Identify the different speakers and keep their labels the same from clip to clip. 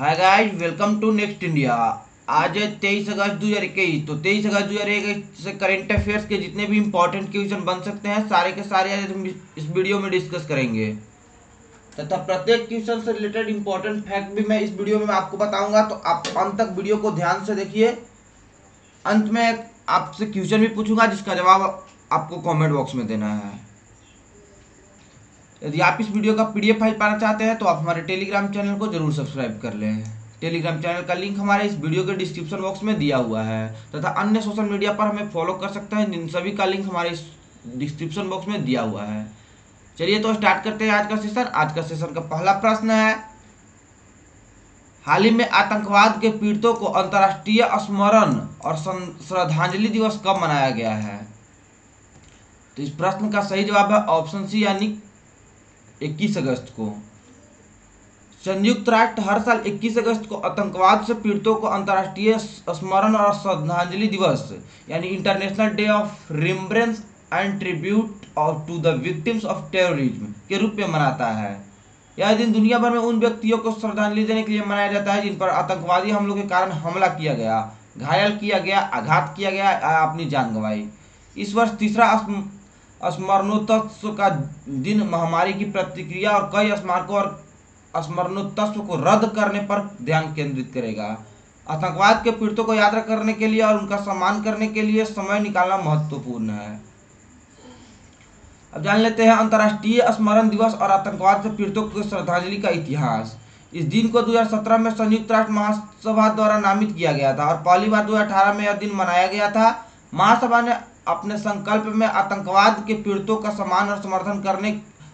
Speaker 1: Hi guys, welcome to Next India. आज है 23 अगस्त 2021। तो 23 अगस्त 2021 से करेंट अफेयर्स के जितने भी इंपॉर्टेंट क्वेश्चन बन सकते हैं सारे के सारे आज हम इस वीडियो में डिस्कस करेंगे तथा प्रत्येक क्वेश्चन से रिलेटेड इंपॉर्टेंट फैक्ट भी मैं इस वीडियो में आपको बताऊंगा। तो आप अंत तक वीडियो को ध्यान से देखिए। अंत में आपसे क्वेश्चन भी पूछूंगा जिसका जवाब आपको कमेंट बॉक्स में देना है। यदि आप इस वीडियो का पीडीएफ फाइल पाना चाहते हैं तो आप हमारे टेलीग्राम चैनल को जरूर सब्सक्राइब कर लें। टेलीग्राम चैनल का लिंक हमारे इस वीडियो के डिस्क्रिप्शन बॉक्स में दिया हुआ है तथा अन्य सोशल मीडिया पर हमें फॉलो कर सकते हैं, जिन सभी का लिंक हमारे इस डिस्क्रिप्शन बॉक्स में दिया हुआ है। चलिए तो स्टार्ट करते हैं आज का सेशन। आज का सेशन का पहला प्रश्न है, हाल ही में आतंकवाद के पीड़ितों को अंतर्राष्ट्रीय स्मरण और श्रद्धांजलि दिवस कब मनाया गया है? तो इस प्रश्न का सही जवाब है ऑप्शन सी यानी 21 अगस्त को। संयुक्त राष्ट्र हर साल 21 अगस्त को आतंकवाद से पीड़ितों को अंतर्राष्ट्रीय स्मरण और श्रद्धांजलि दिवस यानी international day of remembrance and tribute to the victims of terrorism के रूप में मनाता है। यह दिन दुनिया भर में उन व्यक्तियों को श्रद्धांजलि देने के लिए मनाया जाता है जिन पर आतंकवादी हमलों के कारण हमला किया गया, घायल किया गया, आघात किया गया, अपनी जान गंवाई। इस वर्ष तीसरा स्मरणोत्सव का दिन महामारी की प्रतिक्रिया और कई स्मारकों और स्मरणोत्सव को रद्द करने पर ध्यान केंद्रित करेगा। आतंकवाद के पीड़ितों को याद करने के लिए और उनका सम्मान करने के लिए समय निकालना महत्वपूर्ण है। अब जान लेते हैं अंतर्राष्ट्रीय स्मरण दिवस और आतंकवाद से पीड़ितों को श्रद्धांजलि का इतिहास। इस दिन को 2017 में संयुक्त राष्ट्र महासभा द्वारा नामित किया गया था और पहली बार 2018 में यह दिन मनाया गया था। महासभा ने अपने संकल्प में आतंकवाद के पीड़ितों का सम्मान और समर्थन करने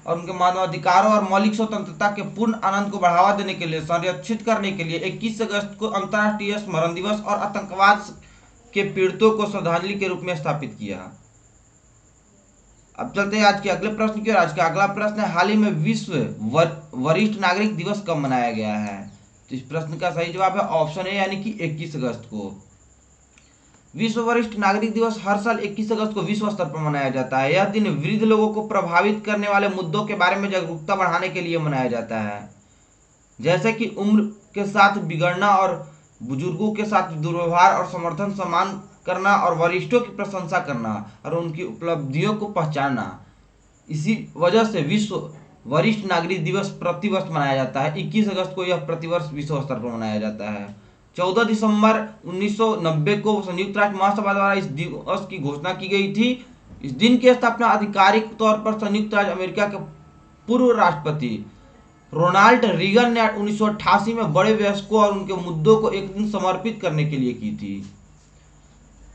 Speaker 1: और उनके मानवाधिकारों और मौलिक स्वतंत्रता के पूर्ण आनंद को बढ़ावा देने के लिए संरक्षित करने के लिए 21 अगस्त को अंतर्राष्ट्रीय स्मरण दिवस और आतंकवाद के पीड़ितों को श्रद्धांजलि के रूप में स्थापित किया। अब चलते हैं आज के अगले प्रश्न की ओर। आज का अगला प्रश्न है, हाल ही में विश्व वरिष्ठ नागरिक दिवस कब मनाया गया है? तो इस प्रश्न का सही जवाब है ऑप्शन ए यानी कि 21 अगस्त को। विश्व वरिष्ठ नागरिक दिवस हर साल 21 अगस्त को विश्व स्तर पर मनाया जाता है। यह दिन वृद्ध लोगों को प्रभावित करने वाले मुद्दों के बारे में जागरूकता बढ़ाने के लिए मनाया जाता है, जैसे कि उम्र के साथ बिगड़ना और बुजुर्गों के साथ दुर्व्यवहार और समर्थन सम्मान करना और वरिष्ठों की प्रशंसा करना और उनकी उपलब्धियों को पहचानना। इसी वजह से विश्व वरिष्ठ नागरिक दिवस प्रतिवर्ष मनाया जाता है। 21 अगस्त को यह प्रतिवर्ष विश्व स्तर पर मनाया जाता है। 14 दिसंबर 1990 को संयुक्त राष्ट्र महासभा द्वारा इस दिवस की घोषणा की गई थी। इस दिन की स्थापना आधिकारिक तौर पर संयुक्त राज्य अमेरिका के पूर्व राष्ट्रपति रोनाल्ड रीगन ने 1988 में बड़े वयस्कों और उनके मुद्दों को एक दिन समर्पित करने के लिए की थी।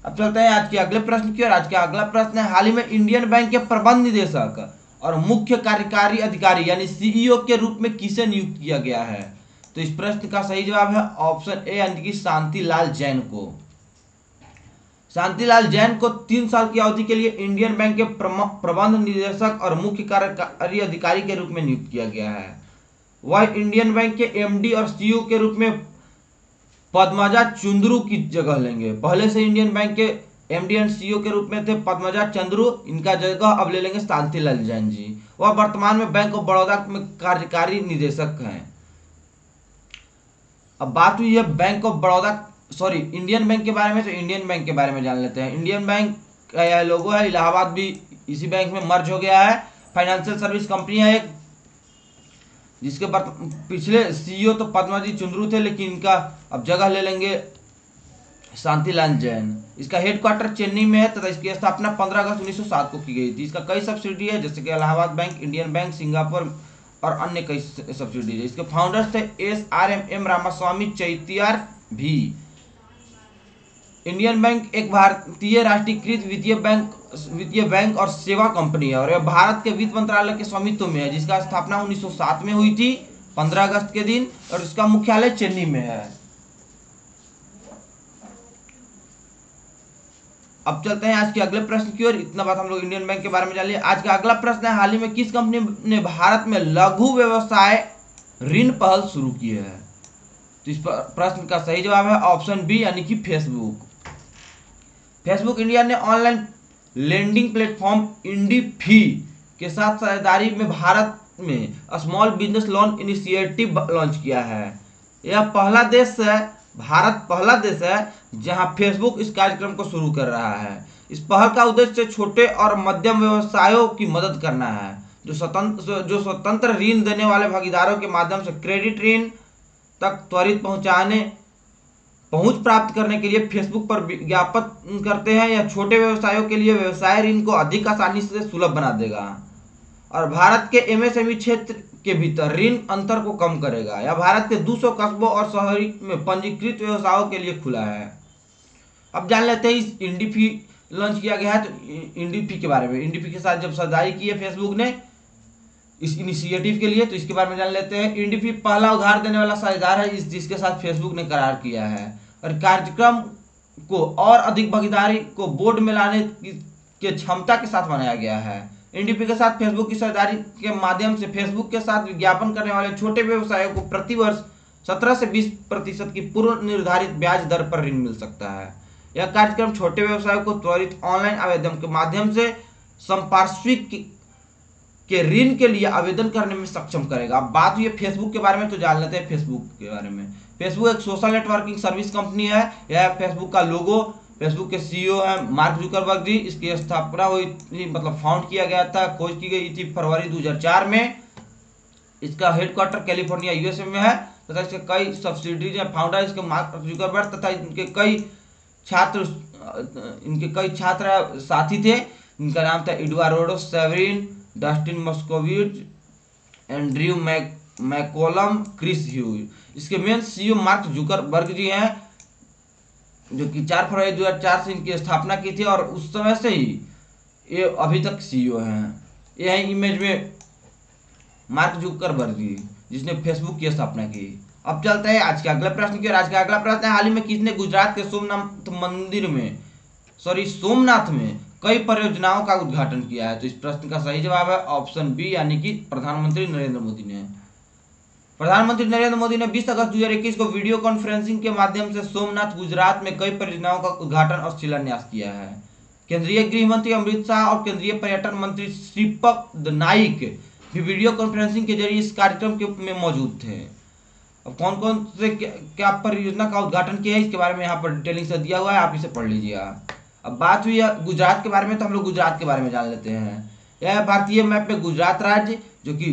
Speaker 1: अब चलते हैं आज के अगले प्रश्न की ओर। आज का अगला प्रश्न है, हाल ही में इंडियन बैंक के प्रबंध निदेशक और मुख्य कार्यकारी अधिकारी यानी सीईओ के रूप में किसे नियुक्त किया गया है? तो इस प्रश्न का सही जवाब है ऑप्शन ए यानी कि शांतिलाल जैन को। शांतिलाल जैन को 3 साल की अवधि के लिए इंडियन बैंक के प्रबंध निदेशक और मुख्य कार्यकारी अधिकारी के रूप में नियुक्त किया गया है। वह इंडियन बैंक के एमडी और सीईओ के रूप में पद्मजा चंद्रू की जगह लेंगे। पहले से इंडियन बैंक के एमडी एंड सीईओ के रूप में थे पद्मजा चंद्रू, इनका जगह अब ले लेंगे शांतिलाल जैन जी। वह वर्तमान में बैंक ऑफ बड़ौदा में कार्यकारी निदेशक हैं। अब बात हुई है bank of Baroda Indian bank के बारे में, तो इंडियन बैंक के बारे में जान लेते हैं। इंडियन बैंक का यह लोगो है, इलाहाबाद भी इसी बैंक में मर्ज हो गया है। फाइनेंशियल सर्विस कंपनी है एक, जिसके पिछले सीईओ तो पद्माजी चंद्रू थे, लेकिन इनका अब जगह ले लेंगे शांतिलाल जैन। इसका हेडक्वार्टर चेन्नई में है तथा इसकी स्थापना 15 अगस्त 1907 को की गई थी। इसका कई सब्सिडी है जैसे कि Allahabad bank, Indian bank, Singapore और अन्य कई सब्सिडीज है। इसके फाउंडर्स थे SRM रामास्वामी चैतियार भी। इंडियन बैंक एक भारतीय राष्ट्रीयकृत वित्तीय बैंक और सेवा कंपनी है और यह भारत के वित्त मंत्रालय के स्वामित्व में है, जिसका स्थापना 1907 में हुई थी 15 अगस्त के दिन और इसका मुख्यालय चेन्नई में है। अब चलते हैं आज के अगले प्रश्न की ओर। इतना बात हम लोग इंडियन बैंक के बारे में जान लिया। आज का अगला प्रश्न है, हाल ही में किस कंपनी ने भारत में लघु व्यवसाय ऋण पहल शुरू की है? तो इस प्रश्न का सही जवाब है ऑप्शन बी यानी कि फेसबुक। फेसबुक इंडिया ने ऑनलाइन लेंडिंग प्लेटफॉर्म इंडीफी के साथ साझेदारी में भारत में small business loan initiative launch किया है। यह पहला देश है, भारत पहला देश है जहां फेसबुक इस कार्यक्रम को शुरू कर रहा है। इस पहल का उद्देश्य छोटे और मध्यम व्यवसायों की मदद करना है, जो स्वतंत्र ऋण देने वाले भागीदारों के माध्यम से क्रेडिट ऋण तक त्वरित पहुंच प्राप्त करने के लिए फेसबुक पर विज्ञापन करते हैं। यह छोटे व्यवसायों के लिए व्यवसाय ऋण को अधिक आसानी से सुलभ बना देगा और भारत के एमएसएमई क्षेत्र के भीतर ऋण अंतर को कम करेगा। यह भारत के 200 कस्बों और शहरी में पंजीकृत व्यवसायों के लिए खुला है। अब जान लेते हैं इस इंडीफी लॉन्च किया गया है तो इंडीफी के बारे में। इंडीफी के साथ जब साझेदारी की है फेसबुक ने इस इनिशिएटिव के लिए, तो इसके बारे में जान लेते हैं। इंडीफी पहला उधार देने वाला साझेदार है जिसके साथ फेसबुक ने करार किया है और कार्यक्रम को और अधिक भागीदारी को बोर्ड में लाने की क्षमता के साथ बनाया गया है। इंडीपी के साथ फेसबुक की साझेदारी के माध्यम से फेसबुक के साथ विज्ञापन करने वाले छोटे व्यवसायों को प्रतिवर्ष 17 से 20% की पूर्व निर्धारित ब्याज दर पर ऋण मिल सकता है। यह कार्यक्रम छोटे व्यवसायों को त्वरित ऑनलाइन आवेदन के माध्यम से संपार्श्विक के ऋण के लिए आवेदन करने में सक्षम करेगा। अब बात हुई फेसबुक के बारे में, तो जान लेते हैं फेसबुक के बारे में। फेसबुक एक सोशल नेटवर्किंग सर्विस कंपनी है। यह फेसबुक का लोगो, फेसबुक के सीईओ है मार्क जुकरबर्ग जी। इसकी स्थापना हुई मतलब फाउंड किया गया था, खोज की गई थी फरवरी 2004 में। इसका हेडक्वार्टर कैलिफोर्निया यूएसए में है तथा इसके कई सब्सिडीज हैं। फाउंडर इसके मार्क जुकरबर्ग तथा इनके कई छात्र साथी थे। इनका नाम था Eduardo Saverin, Dustin Moskovitz, Andrew McCollum, Chris Hughes. इसके main CEO Mark Zuckerberg ji हैं जो कि 4 फरवरी 2004 से इनकी स्थापना की थी और उस समय से ही ये अभी तक सीईओ हैं। ये है इमेज में मार्क जुकरबर्ग जी जिसने फेसबुक की स्थापना की। अब चलते हैं आज के अगले प्रश्न की ओर। आज का अगला प्रश्न है, हाल ही में किसने गुजरात के सोमनाथ में कई परियोजनाओं का उद्घाटन किया है? तो इस प्रश्न का सही जवाब है ऑप्शन बी यानी कि प्रधानमंत्री नरेंद्र मोदी ने। प्रधानमंत्री नरेंद्र मोदी ने 20 अगस्त 2021 को वीडियो कॉन्फ्रेंसिंग के माध्यम से सोमनाथ गुजरात में कई परियोजनाओं का उद्घाटन और शिलान्यास किया है। केंद्रीय गृह मंत्री अमित शाह और केंद्रीय पर्यटन मंत्री श्रीपद नाइक भी वीडियो कॉन्फ्रेंसिंग के जरिए इस कार्यक्रम में मौजूद थे। अब कौन कौन से क्या परियोजना का उद्घाटन किया है इसके बारे में यहाँ पर डिटेलिंग से दिया हुआ है, आप इसे पढ़ लीजिएगा। अब बात हुई है गुजरात के बारे में, तो हम लोग गुजरात के बारे में जान लेते हैं। यह भारतीय मैप में गुजरात राज्य जो कि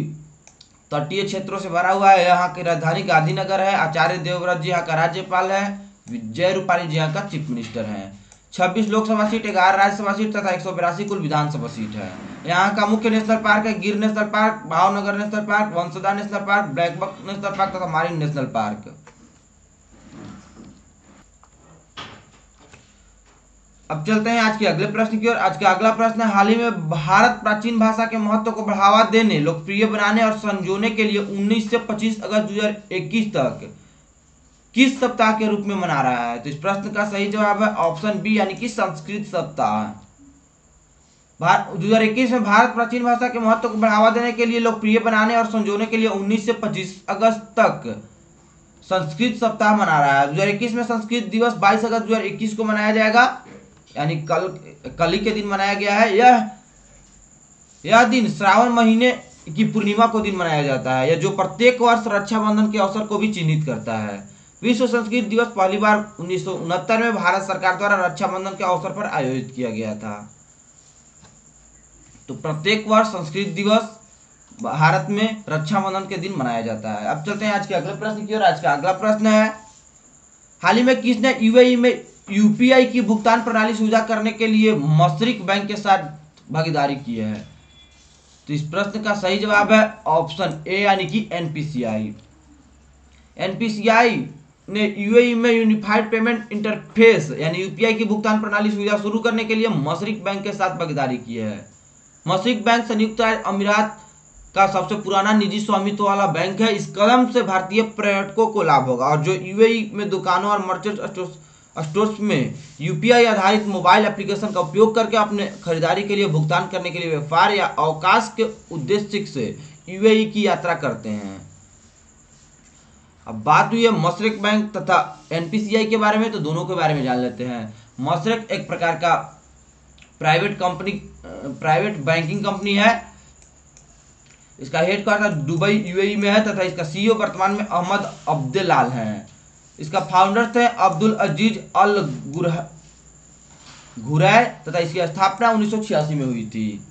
Speaker 1: तटीय क्षेत्रों से भरा हुआ है। यहाँ की राजधानी गांधीनगर है। आचार्य देवव्रत जी यहाँ का राज्यपाल है। विजय रूपाणी जी यहाँ का चीफ मिनिस्टर है। 26 लोकसभा सीट, 11 राज्यसभा सीट तथा 182 कुल विधानसभा सीट है। यहाँ का मुख्य नेशनल पार्क है गिर national park, Bhavnagar national park, Vansda national park, blackbuck national park तथा मारिन नेशनल पार्क। अब चलते हैं आज के अगले प्रश्न की ओर। आज का अगला प्रश्न है, हाल ही में भारत प्राचीन भाषा के महत्व को बढ़ावा देने, लोकप्रिय बनाने और संजोने के लिए 19 से 25 अगस्त 2021 तक किस सप्ताह के रूप में मना रहा है? तो इस प्रश्न का सही जवाब है ऑप्शन बी यानी कि संस्कृत सप्ताह। 2021 में भारत प्राचीन भाषा के महत्व को बढ़ावा देने के लिए, लोकप्रिय बनाने और संजोने के लिए 19 से 25 अगस्त तक संस्कृत सप्ताह मना रहा है। 2021 में संस्कृत दिवस 22 अगस्त 2021 को मनाया जाएगा, यानी कल ही के दिन मनाया गया है। यह दिन श्रावण महीने की पूर्णिमा को दिन मनाया जाता है, यह जो प्रत्येक वर्ष रक्षाबंधन के अवसर को भी चिन्हित करता है। विश्व संस्कृत दिवस पहली बार 1969 में भारत सरकार द्वारा रक्षाबंधन के अवसर पर आयोजित किया गया था। तो प्रत्येक वर्ष संस्कृत दिवस भारत में रक्षाबंधन के दिन मनाया जाता है। अब चलते हैं आज के अगले प्रश्न की ओर। आज का अगला प्रश्न है, हाल ही में किसने यूएई में यूपीआई की भुगतान प्रणाली सुविधा करने के लिए मशरिक बैंक के साथ भागीदारी की है? तो इस प्रश्न का सही जवाब है ऑप्शन ए यानी कि एनपीसीआई। एनपीसीआई ने यूएई में यूनिफाइड पेमेंट इंटरफेस यानी यूपीआई की भुगतान प्रणाली सुविधा शुरू करने के लिए मशरिक बैंक के साथ भागीदारी की है। मशरिक बैंक संयुक्त अरब अमीरात का सबसे पुराना निजी स्वामित्व वाला बैंक है। इस कदम से भारतीय पर्यटकों को लाभ होगा और जो यूएई में दुकानों और मर्चेंट स्टोर्स में यूपीआई आधारित मोबाइल एप्लीकेशन का उपयोग करके अपने खरीदारी के लिए भुगतान करने के लिए व्यापार या अवकाश के उद्देश्य से यूएई की यात्रा करते हैं। अब बात हुई है मशरिक बैंक तथा एनपीसीआई के बारे में, तो दोनों के बारे में जान लेते हैं। मशरिक एक प्रकार का प्राइवेट बैंकिंग कंपनी है। इसका हेडक्वार्टर दुबई यूएई में है तथा इसका सीईओ वर्तमान में अहमद अब्देलाल हैं। इसका फाउंडर थे अब्दुल अजीज अल घुरैय तथा इसकी स्थापना 1986 में हुई थी।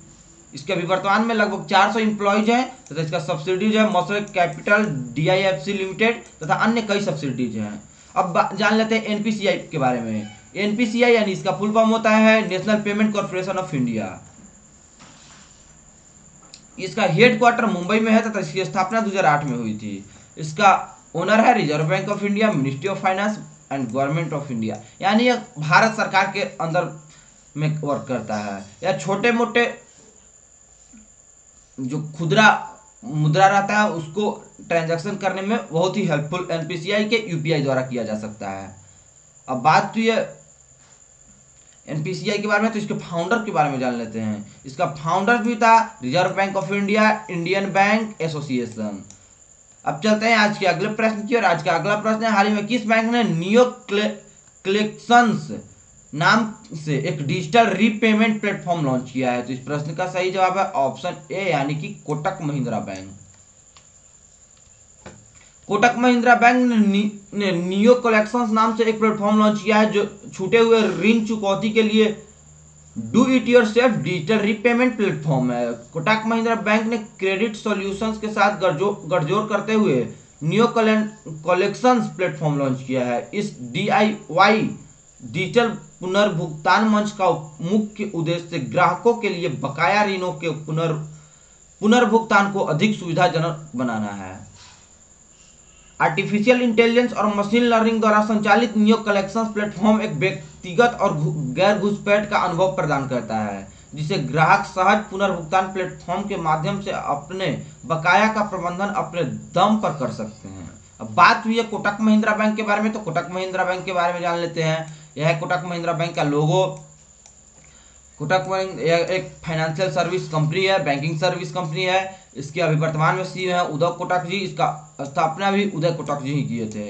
Speaker 1: इसके अभी वर्तमान में लगभग 400 एम्प्लॉयज हैं तथा इसका सब्सिडीज है मशरक कैपिटल, DIFC लिमिटेड तथा अन्य कई सब्सिडीज हैं। अब जान लेते हैं एनपीसीआई के बारे में। एनपीसीआई यानी इसका फुल फॉर्म होता है national payment corporation of India. इसका हेडक्वार्टर मुंबई में है तथा इसकी स्थापना 2008 में हुई थी। इसका ओनर है reserve bank of India, ministry of finance and government of India, यानी यह भारत सरकार के अंदर में वर्क करता है। यह छोटे मोटे जो खुदरा मुद्रा रहता है उसको ट्रांजैक्शन करने में बहुत ही हेल्पफुल एनपीसीआई के यूपीआई द्वारा किया जा सकता है। अब बात तो ये एनपीसीआई के बारे में, तो इसके फाउंडर के बारे में जान लेते हैं। इसका फाउंडर भी था reserve bank of India, Indian bank association. अब चलते हैं आज के अगले प्रश्न की, और आज का अगला प्रश्न है हाल ही में किस बैंक ने नियो कलेक्शंस नाम से एक डिजिटल रीपेमेंट प्लेटफॉर्म लॉन्च किया है? तो इस प्रश्न का सही जवाब है ऑप्शन ए यानी कि कोटक महिंद्रा बैंक। कोटक महिंद्रा बैंक ने नियो कलेक्शंस नाम से एक प्लेटफॉर्म लॉन्च किया है जो छूटे हुए ऋण चुकौती के लिए do it yourself digital repayment platform है। कोटक महिंद्रा बैंक ने क्रेडिट सॉल्यूशंस के साथ गठजोड़ करते हुए नियो कलेक्शंस प्लेटफॉर्म लॉन्च किया है। इस DIY डिजिटल पुनर्भुगतान मंच का मुख्य उद्देश्य ग्राहकों के लिए बकाया ऋणों के पुनर्भुगतान को अधिक सुविधाजनक बनाना है। आर्टिफिशियल इंटेलिजेंस और मशीन लर्निंग द्वारा संचालित नियो कलेक्शंस प्लेटफॉर्म एक व्यक्तिगत और गैर घुसपैठ का अनुभव प्रदान करता है, जिसे ग्राहक सहज पुनर्भुगतान प्लेटफॉर्म के माध्यम से अपने बकाया का प्रबंधन अपने दम पर कर सकते हैं। अब बात हुई है कोटक महिंद्रा बैंक के बारे में, तो कोटक महिंद्रा बैंक के बारे में जान लेते हैं। यह है कोटक महिंद्रा बैंक का लोगो। कोटक महिंद्रा एक फाइनेंशियल सर्विस कंपनी है, बैंकिंग सर्विस कंपनी है। इसके अभी वर्तमान में सीईओ है उदय कोटक जी। इसका स्थापना भी उदय कोटक जी ही किए थे।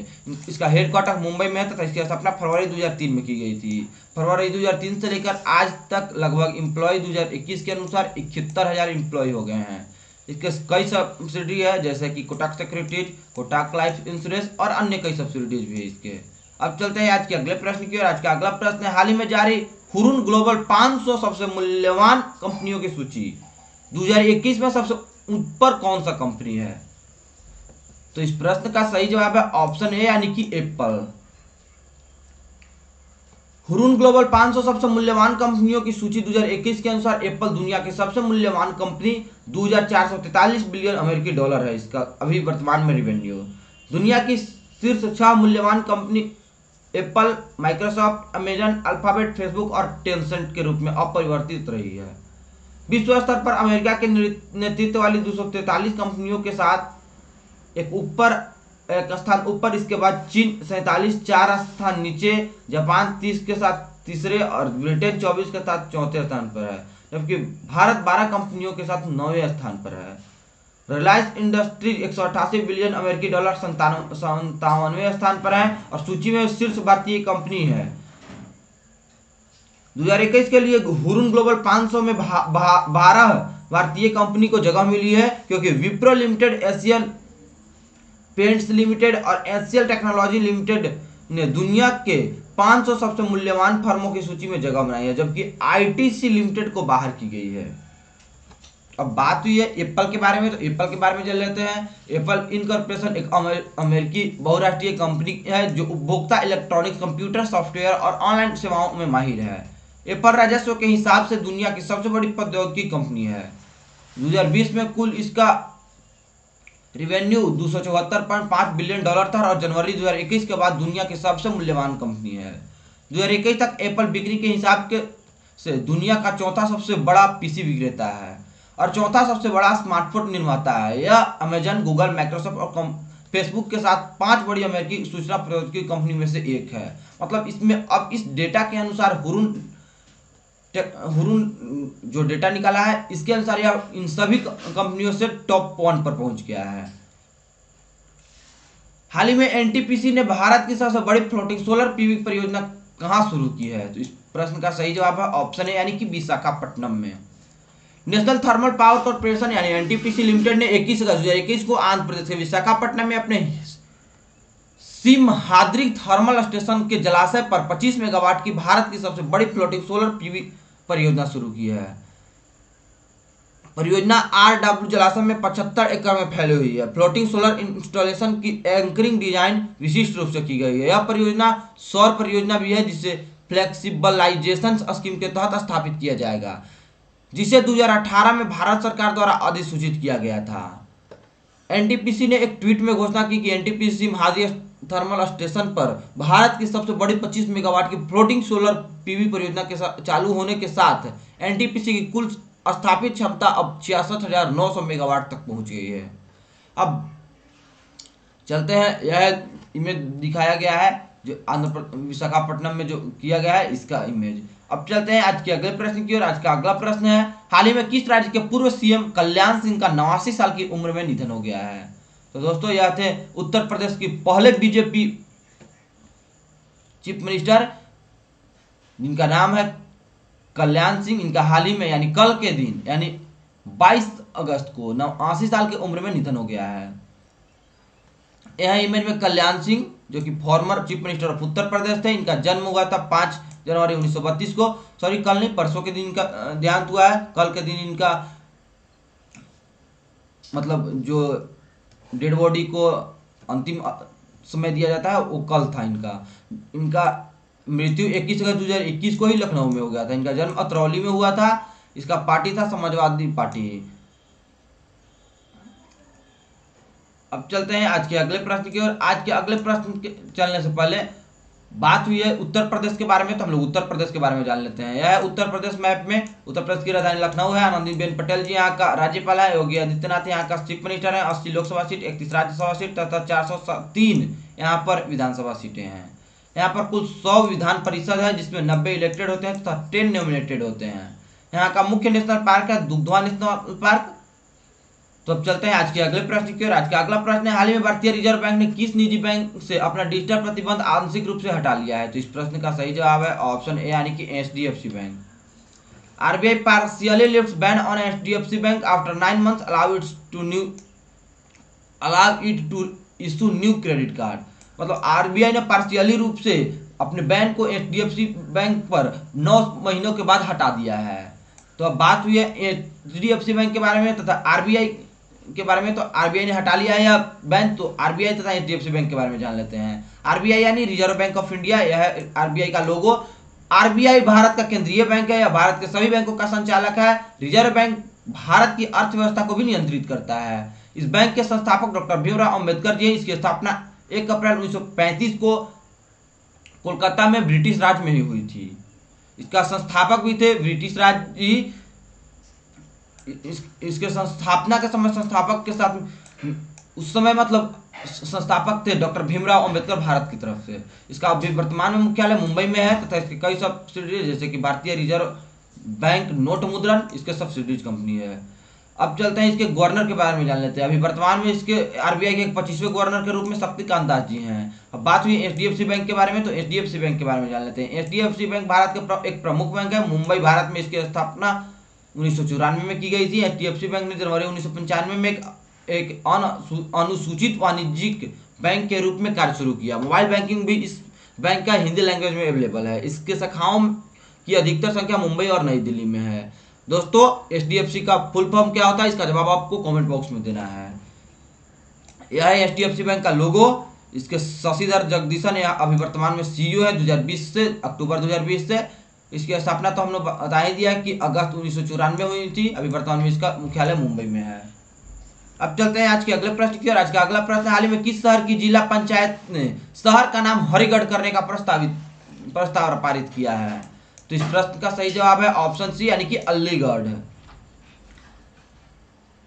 Speaker 1: इसका हेडक्वार्टर मुंबई में है तथा इसकी स्थापना फरवरी 2003 में की गई थी। फरवरी 2003 से लेकर आज तक लगभग एम्प्लॉय 2021 के अनुसार 71,000 एम्प्लॉय हो गए हैं। इसके कई सब्सिडी है जैसे कि Kotak securities, Kotak life insurance और अन्य कई सब्सिडीज भी है इसके। अब चलते हैं आज के अगले प्रश्न की ओर। आज का अगला प्रश्न है हाल ही में जारी हुरुन ग्लोबल 500 सबसे मूल्यवान कंपनियों की सूची 2021 में सबसे ऊपर कौन सा कंपनी है? तो इस प्रश्न का सही जवाब है ऑप्शन ए यानी कि एप्पल। हुरुन ग्लोबल 500 सबसे मूल्यवान कंपनियों की सूची 2021 के अनुसार एप्पल दुनिया की सबसे मूल्यवान कंपनी 2443 बिलियन अमेरिकी डॉलर है इसका अभी वर्तमान में रिवेन्यू। दुनिया की शीर्ष 6 मूल्यवान company Apple, Microsoft, Amazon, alphabet, Facebook और टेंसेंट के रूप में अपरिवर्तित रही है। विश्व स्तर पर अमेरिका के नेतृत्व वाली 243 कंपनियों के साथ एक स्थान ऊपर, इसके बाद चीन 47, 4 स्थान नीचे, जापान 30 के साथ तीसरे और ब्रिटेन 24 के साथ चौथे स्थान पर है, जबकि भारत 12 कंपनियों के साथ 9वें स्थान पर है। रिलायंस इंडस्ट्रीज 188 बिलियन अमेरिकी डॉलर 57वें स्थान पर है और सूची में शीर्ष भारतीय कंपनी है। 2021 के लिए हुरुन ग्लोबल 500 में 12 भारतीय कंपनी को जगह मिली है क्योंकि Wipro limited, Asian paints limited और एचसीएल टेक्नोलॉजी लिमिटेड ने दुनिया के 500 सबसे मूल्यवान फर्मों की सूची में जगह बनाई है, जबकि आईटीसी लिमिटेड को बाहर की गई है। अब बात हुई है एप्पल के बारे में, तो एप्पल के बारे में जान लेते हैं। एप्पल इनकॉर्पोरेशन एक अमेरिकी बहुराष्ट्रीय कंपनी है जो उपभोक्ता इलेक्ट्रॉनिक्स, कंप्यूटर सॉफ्टवेयर और ऑनलाइन सेवाओं में माहिर है। एप्पल राजस्व के हिसाब से दुनिया की सबसे बड़ी प्रौद्योगिकी कंपनी है। 2020 में कुल इसका रिवेन्यू 274.5 बिलियन डॉलर था और जनवरी 2021 के बाद दुनिया की सबसे मूल्यवान कंपनी है। 2021 तक एप्पल बिक्री के हिसाब से दुनिया का चौथा सबसे बड़ा पीसी विक्रेता है और चौथा सबसे बड़ा स्मार्टफोन निर्माता है। यह अमेजन, गूगल, माइक्रोसॉफ्ट और फेसबुक के साथ 5 बड़ी अमेरिकी सूचना प्रौद्योगिकी कंपनी में से एक है। मतलब इसमें अब इस डेटा के अनुसार हुरुन जो डेटा निकाला है इसके अनुसार यह इन सभी कंपनियों से टॉप 1 पर पहुंच गया है। हाल ही में एनटीपीसी ने भारत की सबसे बड़ी फ्लोटिंग सोलर पीवी परियोजना कहां शुरू की है? तो इस प्रश्न का सही जवाब है ऑप्शन ए यानी कि विशाखापट्टनम में। नेशनल थर्मल पावर कॉर्पोरेशन यानी एनटीपीसी लिमिटेड ने 21 अगस्त 2021 को आंध्र प्रदेश के विशाखापट्टनम में अपने सिमहाद्री थर्मल स्टेशन के जलाशय पर 25 मेगावाट की भारत की सबसे बड़ी फ्लोटिंग सोलर पीवी परियोजना शुरू की है। परियोजना आरडब्ल्यू जलाशय में 75 एकड़ में फैली हुई है। फ्लोटिंग सोलर इंस्टॉलेशन की एंकरिंग डिजाइन विशिष्ट रूप से की गई है। यह परियोजना सौर परियोजना भी है जिसे फ्लेक्सिबलाइजेशन स्कीम के तहत स्थापित किया जाएगा, जिसे 2018 में भारत सरकार द्वारा अधिसूचित किया गया था। एनटीपीसी ने एक ट्वीट में घोषणा की कि एनटीपीसी सिमहाद्री थर्मल स्टेशन पर भारत की सबसे बड़ी 25 मेगावाट की फ्लोटिंग सोलर पीवी परियोजना के साथ चालू होने के साथ एनटीपीसी की कुल स्थापित क्षमता अब 66,900 मेगावाट तक पहुंच गई है। अब चलते हैं, यह इमेज दिखाया गया है जो विशाखापट्टनम में जो किया गया है इसका इमेज। अब चलते हैं आज के अगले प्रश्न की ओर। आज का अगला प्रश्न है, हाल ही में किस राज्य के पूर्व सीएम कल्याण सिंह का 89 साल की उम्र में निधन हो गया है? तो दोस्तों यह थे उत्तर प्रदेश की पहले बीजेपी चीफ मिनिस्टर जिनका नाम है कल्याण सिंह। इनका हाल ही में यानी कल के दिन यानी 22 अगस्त को 89 साल की उम्र में निधन हो गया है। यह इमेज में कल्याण सिंह जो कि former chief minister of Uttar Pradesh थे, इनका जन्म हुआ था 5 जनवरी 1932 को। सॉरी, कल नहीं, परसों के दिन इनका देहांत हुआ है। कल के दिन इनका मतलब जो डेड बॉडी को अंतिम समय दिया जाता है वो कल था इनका मृत्यु 21 अगस्त 2021 को ही लखनऊ में हो गया था। इनका जन्म अतरौली में हुआ था। इसका पार्टी था समाजवादी पार्टी। अब चलते हैं आज के अगले प्रश्न की ओर। आज के अगले प्रश्न के चलने से पहले बात हुई है उत्तर प्रदेश के बारे में, तो हम लोग उत्तर प्रदेश के बारे में जान लेते हैं। यह उत्तर प्रदेश मैप में उत्तर प्रदेश की राजधानी लखनऊ है। आनंदीबेन पटेल जी यहाँ का राज्यपाल है। योगी आदित्यनाथ यहाँ का चीफ मिनिस्टर है। 80 लोकसभा सीट, 31 राज्यसभा सीट तथा 403 यहाँ पर विधानसभा सीटें हैं। यहाँ पर कुल 100 विधान परिषद है जिसमें 90 इलेक्टेड होते हैं तथा 10 नॉमिनेटेड होते हैं। यहाँ का मुख्य नेशनल पार्क है दुधवा नेशनल पार्क। तो अब चलते हैं आज के अगले प्रश्न की ओर। आज का अगला प्रश्न है, हाल ही में भारतीय रिजर्व बैंक ने किस निजी बैंक से अपना डिजिटल प्रतिबंध आंशिक रूप से हटा लिया है? तो इस प्रश्न का सही जवाब है ऑप्शन ए यानी कि HDFC bank. RBI partially lifts ban on HDFC bank after 9 months allow it to issue new credit card. मतलब आरबीआई ने पार्शियली रूप से अपने बैन को एचडीएफसी बैंक पर 9 महीनों के बाद हटा दिया है। तो अब बात हुई है एचडीएफसी बैंक के बारे में तथा आरबीआई के बारे में। तो आरबीआई ने हटा लिया है या बैंक, तो आरबीआई तथा एचडीएफसी बैंक के बारे में जान लेते हैं। आरबीआई यानी रिजर्व बैंक ऑफ इंडिया, यह आरबीआई का लोगो। आरबीआई भारत का केंद्रीय बैंक है, यह भारत के सभी बैंकों का संचालक है। रिजर्व बैंक भारत की अर्थव्यवस्था को भी नियंत्रित करता है। इस बैंक के संस्थापक डॉक्टर भीमराव अंबेडकर जी। इसकी स्थापना 1 अप्रैल 1935 को कोलकाता में ब्रिटिश राज में ही हुई थी। इसका संस्थापक भी थे ब्रिटिश राज जी। इसके संस्थापना के समय संस्थापक के साथ उस समय मतलब संस्थापक थे डॉक्टर भीमराव अंबेडकर भारत की तरफ से। इसका अभी वर्तमान में मुख्यालय मुंबई में है तथा इसके कई सब्सिडीज जैसे कि भारतीय रिजर्व बैंक नोट मुद्रण इसके सब्सिडीज कंपनी है। अब चलते हैं इसके गवर्नर के बारे में जान लेते हैं। अभी वर्तमान में इसके आरबीआई के 25वें गवर्नर के रूप में शक्तिकांत दास जी हैं। अब बात हुई एचडीएफसी बैंक के बारे में, तो एचडीएफसी बैंक के बारे में जान लेते हैं। एचडीएफसी बैंक भारत के एक प्रमुख बैंक है। मुंबई भारत में इसकी स्थापना 1994 में की गई थी। एचडीएफसी बैंक ने जनवरी 1995 में एक अनुसूचित वाणिज्यिक बैंक के रूप में कार्य शुरू किया। मोबाइल बैंकिंग भी इस बैंक का हिंदी लैंग्वेज में अवेलेबल है। इसके शाखाओं की अधिकतर संख्या मुंबई और नई दिल्ली में है। दोस्तों एचडीएफसी का फुल फॉर्म क्या होता है इसका जवाब आपको कमेंट बॉक्स में देना है। यह है एचडीएफसी बैंक का लोगो। इसके शशिधर जगदीशन अभी वर्तमान में सीईओ है 2020 से अक्टूबर 2020 से। इसकी स्थापना तो हम लोग बता ही दिया कि अगस्त 1994 हुई थी। अभी वर्तमान में इसका मुख्यालय मुंबई में है। अब चलते हैं आज के अगले प्रश्न की ओर। आज का अगला प्रश्न, हाल ही में किस शहर की जिला पंचायत ने शहर का नाम हरिगढ़ करने का प्रस्ताव पारित किया है? तो इस प्रश्न का सही जवाब है ऑप्शन सी यानी कि अलीगढ़।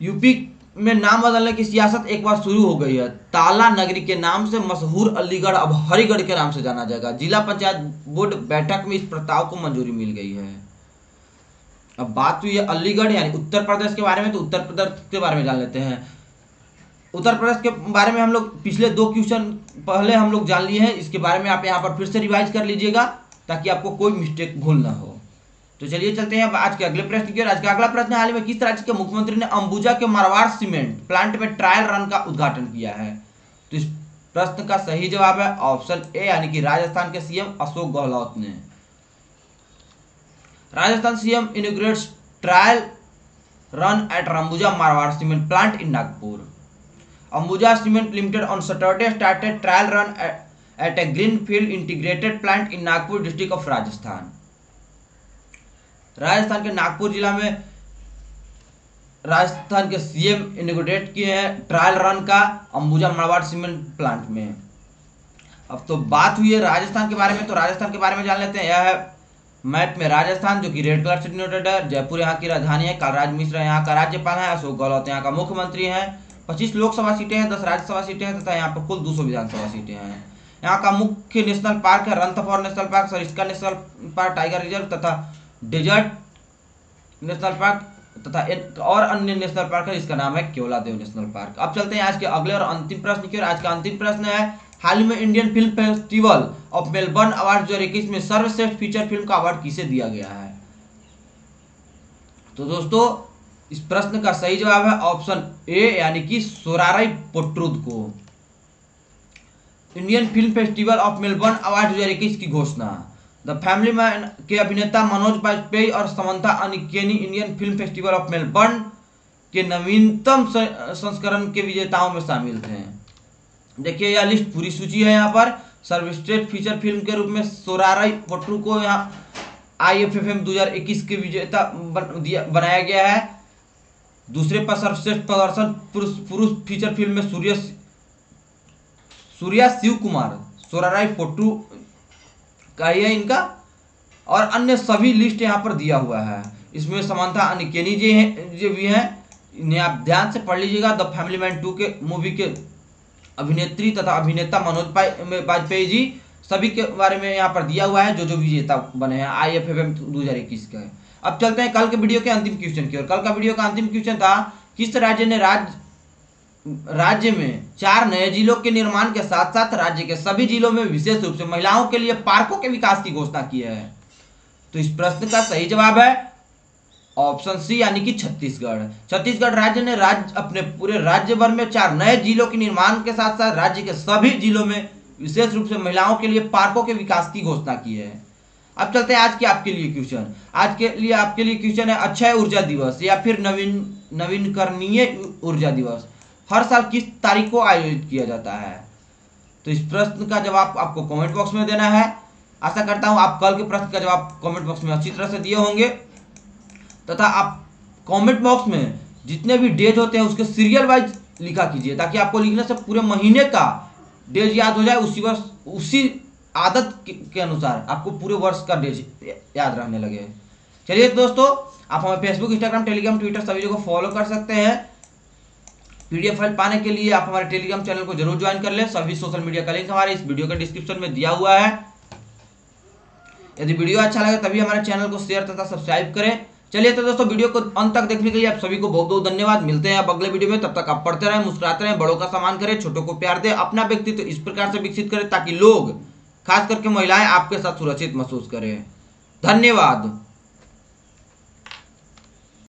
Speaker 1: यूपी में नाम बदलने की सियासत एक बार शुरू हो गई है। ताला नगरी के नाम से मशहूर अलीगढ़ अब हरिगढ़ के नाम से जाना जाएगा। जिला पंचायत बोर्ड बैठक में इस प्रस्ताव को मंजूरी मिल गई है। अब बात हुई है अलीगढ़ यानी उत्तर प्रदेश के बारे में, तो उत्तर प्रदेश के बारे में जान लेते हैं। उत्तर प्रदेश के बारे में हम लोग पिछले 2 क्वेश्चन पहले हम लोग जान लिए हैं। इसके बारे में आप यहाँ पर फिर से रिवाइज कर लीजिएगा ताकि आपको कोई मिस्टेक भूल ना हो। तो तो चलिए चलते हैं अब आज के अगले प्रश्न की ओर। आज का अगला प्रश्न है, हाल ही में किस राज्य के मुख्यमंत्री ने अंबुजा के मारवाड़ सीमेंट प्लांट में ट्रायल रन का उद्घाटन किया है? तो इस प्रश्न का सही जवाब है ऑप्शन ए यानी कि राजस्थान के सीएम अशोक गहलोत ने। Rajasthan CM inaugurates trial run at Ambuja Marwar cement plant in Nagpur. Ambuja cement limited on Saturday started trial run at A greenfield integrated plant in Nagpur district of Rajasthan. Rajasthan के नागपुर जिला में राजस्थान के सीएम इनॉग्रेट किए हैं ट्रायल रन का अंबुजा मारवाड़ सीमेंट प्लांट में। अब तो बात हुई है राजस्थान के बारे में, तो राजस्थान के बारे में जान लेते हैं। यह है मैप में राजस्थान, जो कि रेड कलर से डिनोटेड है। जयपुर यहाँ की राजधानी है। कलराज मिश्र यहाँ का राज्यपाल है। अशोक गहलोत यहाँ का मुख्यमंत्री है। 25 लोकसभा सीटें हैं, 10 राज्यसभा सीटें हैं तथा यहाँ पर कुल 200 विधानसभा सीटें हैं। यहाँ का मुख्य नेशनल पार्क है Ranthambore national park, Sariska national park, tiger reserve तथा डेजर्ट नेशनल पार्क तथा एक और अन्य नेशनल पार्क है जिसका नाम है केवलादेव नेशनल पार्क। अब चलते हैं आज के अगले और अंतिम प्रश्न की ओर। आज का अंतिम प्रश्न है, हाल ही में Indian film festival of Melbourne award 2021 में सर्वश्रेष्ठ फीचर फिल्म का अवार्ड किसे दिया गया है? तो दोस्तों इस प्रश्न का सही जवाब है ऑप्शन ए यानी कि सोराराई पोट्रुद को। Indian film festival of Melbourne award 2021 की घोषणा। द फैमिली मैन के अभिनेता मनोज बाजपेयी और समंथा अनिकेनी Indian film festival of Melbourne के नवीनतम संस्करण के विजेताओं में शामिल थे। देखिए यह लिस्ट पूरी सूची है। यहाँ पर सर्वश्रेष्ठ फीचर फिल्म के रूप में सोराराई पोट्रू को यहाँ IFFM 2021 के विजेता बनाया गया है। दूसरे पर सर्वश्रेष्ठ प्रदर्शन पुरुष फीचर फिल्म में सूर्या शिव कुमार सोराराई पोट्रू का ही है इनका, और अन्य सभी लिस्ट यहाँ पर दिया हुआ है। इसमें समंथा अनिकेनी जी भी हैं, इन्हें आप ध्यान से पढ़ लीजिएगा। द फैमिली मैन 2 के मूवी के अभिनेत्री तथा अभिनेता मनोज बाजपेयी जी सभी के बारे में यहाँ पर दिया हुआ है जो विजेता बने हैं IFFM 2021 का। अब चलते हैं कल के वीडियो के अंतिम क्वेश्चन की ओर। कल का वीडियो का अंतिम क्वेश्चन था, किस राज्य ने राज्य में 4 नए जिलों के निर्माण के साथ साथ राज्य के सभी जिलों में विशेष रूप से महिलाओं के लिए पार्कों के विकास की घोषणा की है? तो इस प्रश्न का सही जवाब है ऑप्शन सी यानी कि छत्तीसगढ़। छत्तीसगढ़ राज्य ने अपने पूरे राज्य भर में 4 नए जिलों के निर्माण के साथ साथ राज्य के सभी जिलों में विशेष रूप से महिलाओं के लिए पार्कों के विकास की घोषणा की है। अब चलते हैं आज के आपके लिए क्वेश्चन। आज के लिए आपके लिए क्वेश्चन है, अक्षय ऊर्जा दिवस या फिर नवीनकरणीय ऊर्जा दिवस हर साल किस तारीख को आयोजित किया जाता है? तो इस प्रश्न का जवाब आपको कमेंट बॉक्स में देना है। आशा करता हूं आप कल के प्रश्न का जवाब कमेंट बॉक्स में अच्छी तरह से दिए होंगे तथा आप कमेंट बॉक्स में जितने भी डेज होते हैं उसके सीरियल वाइज लिखा कीजिए ताकि आपको लिखने से पूरे महीने का डेज याद हो जाए। उसी आदत के अनुसार आपको पूरे वर्ष का डेज याद रहने लगे। चलिए दोस्तों, आप हमें फेसबुक, इंस्टाग्राम, टेलीग्राम, ट्विटर सभी जगह फॉलो कर सकते हैं। PDF फाइल पाने के लिए आप हमारे टेलीग्राम चैनल को जरूर ज्वाइन कर लें। सभी सोशल मीडिया का लिंक हमारे इस वीडियो के डिस्क्रिप्शन में दिया हुआ है। यदि वीडियो अच्छा लगे तभी हमारे चैनल को शेयर तथा सब्सक्राइब करें। चलिए तो दोस्तों, वीडियो को अंत तक देखने के लिए आप सभी को बहुत बहुत धन्यवाद। मिलते हैं अब अगले वीडियो में। तब तक आप पढ़ते रहें, मुस्कुराते रहें, बड़ों का सम्मान करें, छोटों को प्यार दें, अपना व्यक्तित्व इस प्रकार से विकसित करें ताकि लोग, खास करके महिलाएं, आपके साथ सुरक्षित महसूस करें। धन्यवाद।